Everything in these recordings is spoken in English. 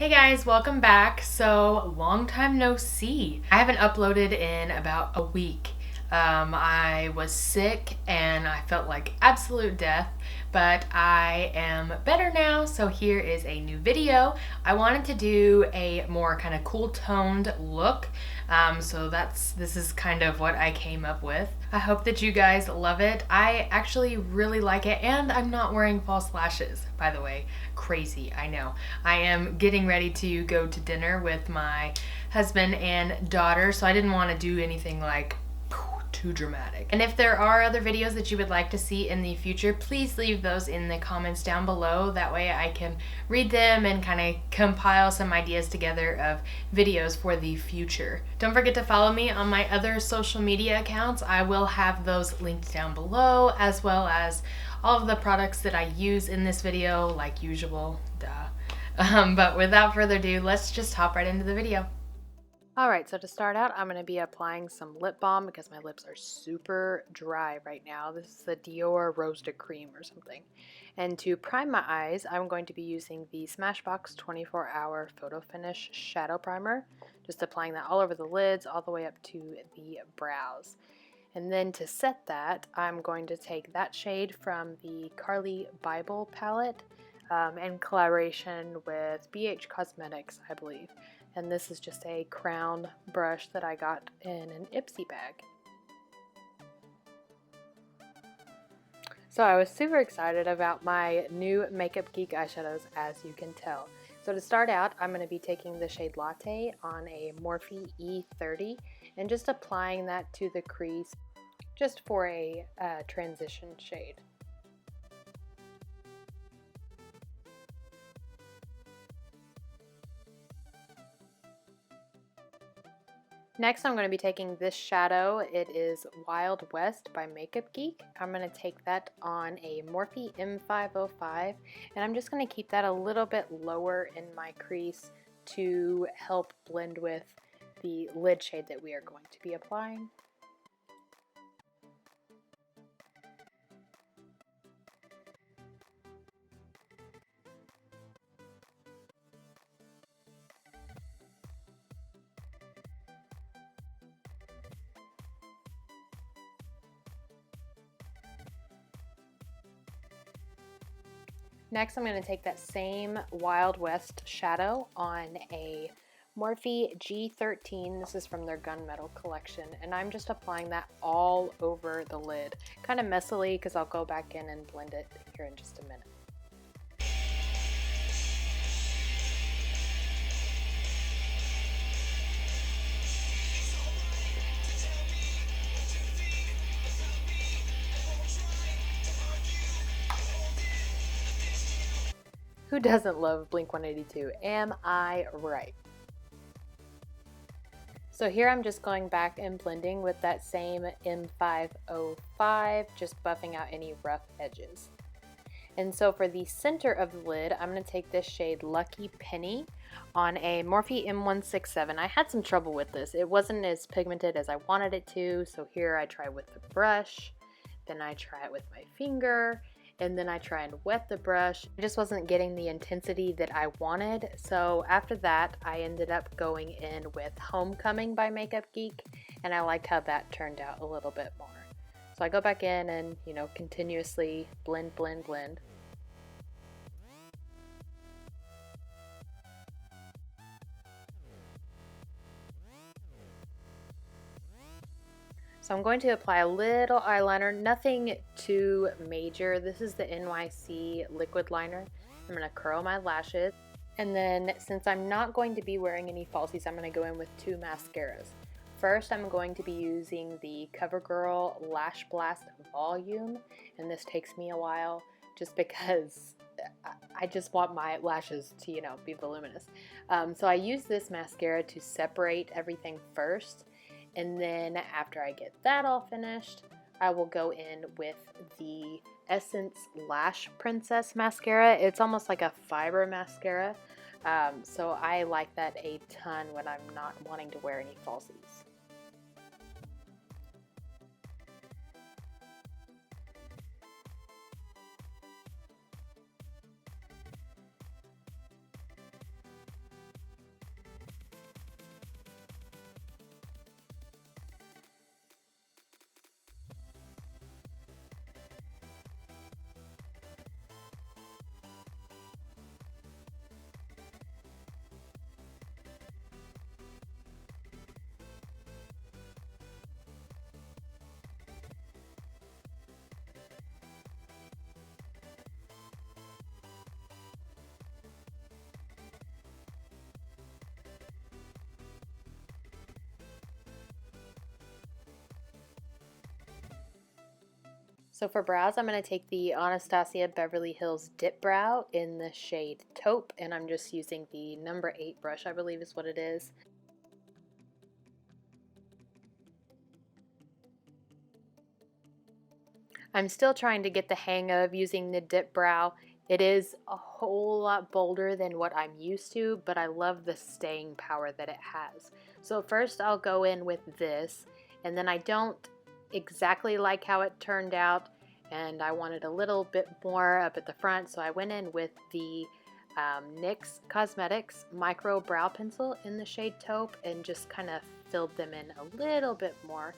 Hey guys, welcome back. So, long time no see. I haven't uploaded in about a week. I was sick and I felt like absolute death, but I am better now, so here is a new video. I wanted to do a more kind of cool toned look, so this is kind of what I came up with. I hope that you guys love it. I actually really like it, and I'm not wearing false lashes, by the way. Crazy, I know. I am getting ready to go to dinner with my husband and daughter, so I didn't want to do anything like too dramatic. And if there are other videos that you would like to see in the future, please leave those in the comments down below. That way I can read them and kind of compile some ideas together of videos for the future. Don't forget to follow me on my other social media accounts. I will have those linked down below, as well as all of the products that I use in this video, like usual, duh. But without further ado, let's just hop right into the video. Alright, so to start out, I'm going to be applying some lip balm because my lips are super dry right now. This is the Dior Roasted Cream or something. And to prime my eyes, I'm going to be using the Smashbox 24-Hour Photo Finish Shadow Primer. Just applying that all over the lids, all the way up to the brows. And then to set that, I'm going to take that shade from the Carli Bybel palette in collaboration with BH Cosmetics, I believe. And this is just a crown brush that I got in an Ipsy bag. So I was super excited about my new Makeup Geek eyeshadows, as you can tell. So to start out, I'm going to be taking the shade Latte on a Morphe E30 and just applying that to the crease just for a transition shade. Next, I'm going to be taking this shadow. It is Wild West by Makeup Geek. I'm going to take that on a Morphe M505, and I'm just going to keep that a little bit lower in my crease to help blend with the lid shade that we are going to be applying. Next, I'm going to take that same Wild West shadow on a Morphe G13. This is from their Gunmetal collection, and I'm just applying that all over the lid. Kind of messily because I'll go back in and blend it here in just a minute. Who doesn't love Blink-182? Am I right? So here I'm just going back and blending with that same M505, just buffing out any rough edges. And so for the center of the lid, I'm going to take this shade Lucky Penny on a Morphe M167. I had some trouble with this. It wasn't as pigmented as I wanted it to, so here I try with the brush, then I try it with my finger, and then I try and wet the brush. I just wasn't getting the intensity that I wanted, so after that I ended up going in with Homecoming by Makeup Geek, and I liked how that turned out a little bit more. So I go back in and, you know, continuously blend, blend, blend. So I'm going to apply a little eyeliner, nothing too major. This is the NYC Liquid Liner. I'm going to curl my lashes. And then since I'm not going to be wearing any falsies, I'm going to go in with two mascaras. First, I'm going to be using the Covergirl Lash Blast Volume. And this takes me a while just because I just want my lashes to, you know, be voluminous. So I use this mascara to separate everything first. And then after I get that all finished, I will go in with the Essence Lash Princess mascara. It's almost like a fiber mascara, so I like that a ton when I'm not wanting to wear any falsies. So for brows, I'm going to take the Anastasia Beverly Hills Dipbrow in the shade Taupe, and I'm just using the number 8 brush, I believe is what it is. I'm still trying to get the hang of using the Dipbrow. It is a whole lot bolder than what I'm used to, but I love the staying power that it has. So first I'll go in with this, and then I don't exactly like how it turned out, and I wanted a little bit more up at the front, so I went in with the NYX Cosmetics Micro Brow Pencil in the shade Taupe and just kind of filled them in a little bit more.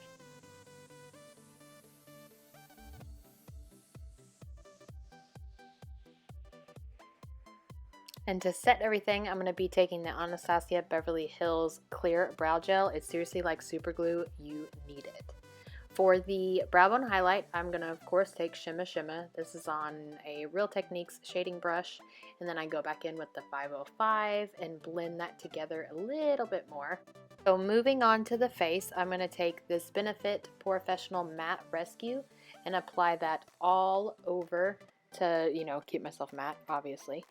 And to set everything, I'm going to be taking the Anastasia Beverly Hills Clear Brow Gel. It's seriously like super glue. You need it. For the brow bone highlight, I'm going to, of course, take Shimma. This is on a Real Techniques shading brush. And then I go back in with the 505 and blend that together a little bit more. So moving on to the face, I'm going to take this Benefit POREfessional Matte Rescue and apply that all over to, you know, keep myself matte, obviously.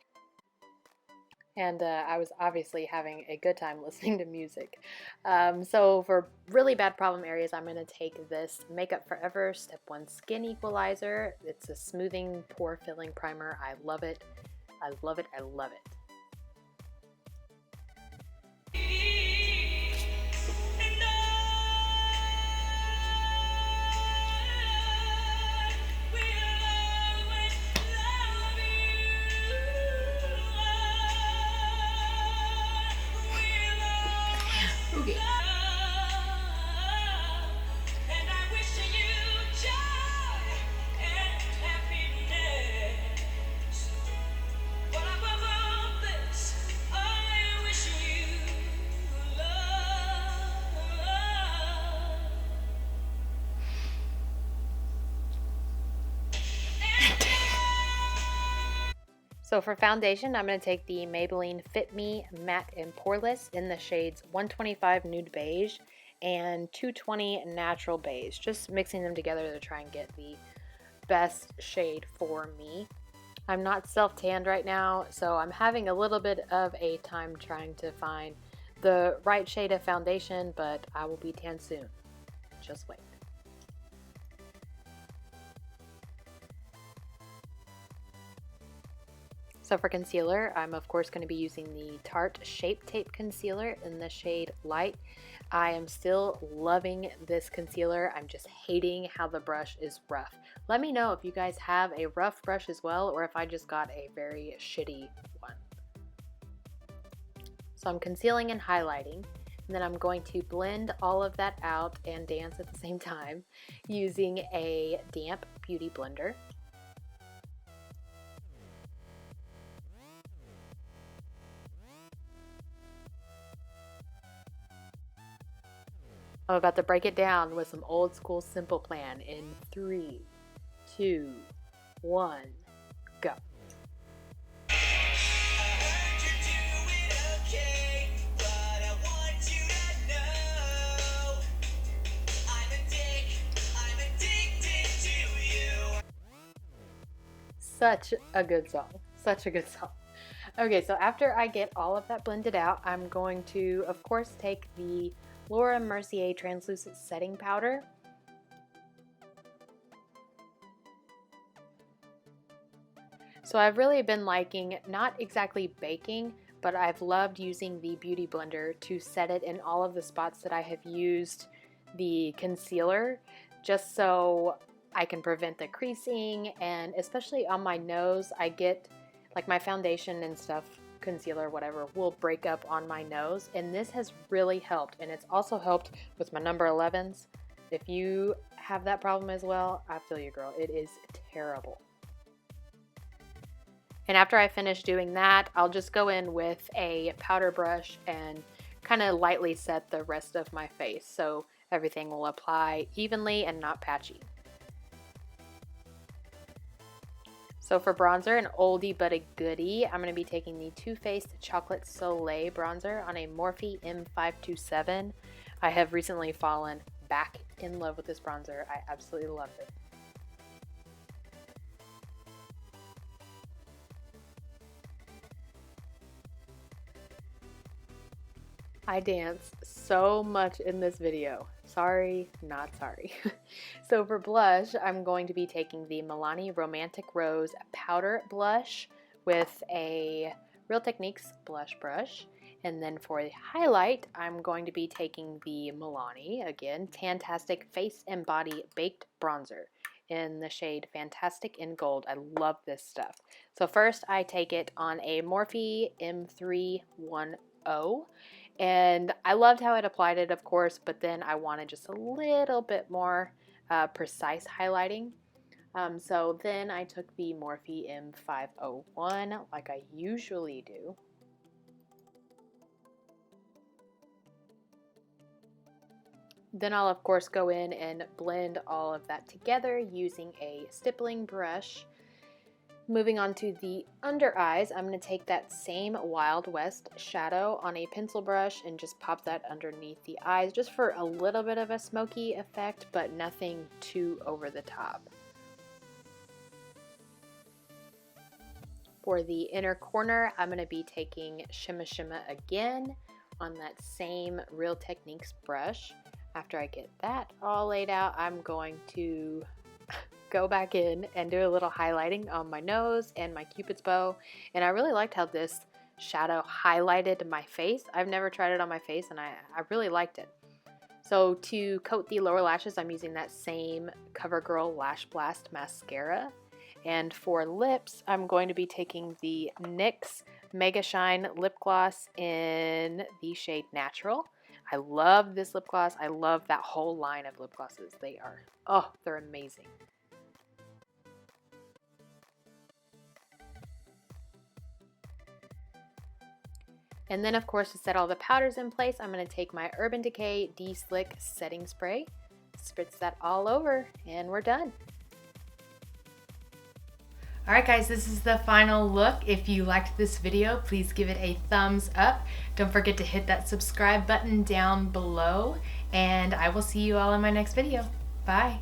And I was obviously having a good time listening to music. So for really bad problem areas, I'm going to take this Makeup Forever Step 1 Skin Equalizer. It's a smoothing pore filling primer. I love it. I love it. I love it. Okay. So for foundation, I'm going to take the Maybelline Fit Me Matte and Poreless in the shades 125 Nude Beige and 220 Natural Beige. Just mixing them together to try and get the best shade for me. I'm not self-tanned right now, so I'm having a little bit of a time trying to find the right shade of foundation, but I will be tan soon. Just wait. So for concealer, I'm of course going to be using the Tarte Shape Tape Concealer in the shade Light. I am still loving this concealer. I'm just hating how the brush is rough. Let me know if you guys have a rough brush as well, or if I just got a very shitty one. So I'm concealing and highlighting, and then I'm going to blend all of that out and dance at the same time using a damp beauty blender. I'm about to break it down with some old school Simple Plan in 3, 2, 1, go. Such a good song. Such a good song. Okay, so after I get all of that blended out, I'm going to, of course, take the Laura Mercier Translucent Setting Powder. So I've really been liking, not exactly baking, but I've loved using the Beauty Blender to set it in all of the spots that I have used the concealer, just so I can prevent the creasing, and especially on my nose, I get, like my foundation and stuff, concealer, whatever, will break up on my nose, and this has really helped, and it's also helped with my number 11s. If you have that problem as well, I feel you, girl. It is terrible. And after I finish doing that, I'll just go in with a powder brush and kind of lightly set the rest of my face so everything will apply evenly and not patchy. So for bronzer, an oldie but a goodie, I'm going to be taking the Too Faced Chocolate Soleil bronzer on a Morphe M527. I have recently fallen back in love with this bronzer. I absolutely love it. I dance so much in this video. Sorry, not sorry. So for blush, I'm going to be taking the Milani Romantic Rose Powder Blush with a Real Techniques blush brush. And then for the highlight, I'm going to be taking the Milani, again, Tantastic Face and Body Baked Bronzer in the shade Fantastic in Gold. I love this stuff. So first I take it on a Morphe M310. And I loved how it applied it, of course, but then I wanted just a little bit more precise highlighting. So then I took the Morphe M501 like I usually do. Then I'll of course go in and blend all of that together using a stippling brush. Moving on to the under eyes, I'm going to take that same Wild West shadow on a pencil brush and just pop that underneath the eyes just for a little bit of a smoky effect, but nothing too over the top. For the inner corner, I'm going to be taking Shimma again on that same Real Techniques brush. After I get that all laid out, I'm going to go back in and do a little highlighting on my nose and my Cupid's bow. And I really liked how this shadow highlighted my face. I've never tried it on my face and I really liked it. So to coat the lower lashes, I'm using that same CoverGirl Lash Blast mascara. And for lips, I'm going to be taking the NYX Mega Shine Lip Gloss in the shade Natural. I love this lip gloss. I love that whole line of lip glosses. They're amazing. And then of course, to set all the powders in place, I'm going to take my Urban Decay De-Slick Setting Spray, spritz that all over, and we're done. Alright guys, this is the final look. If you liked this video, please give it a thumbs up. Don't forget to hit that subscribe button down below, and I will see you all in my next video. Bye!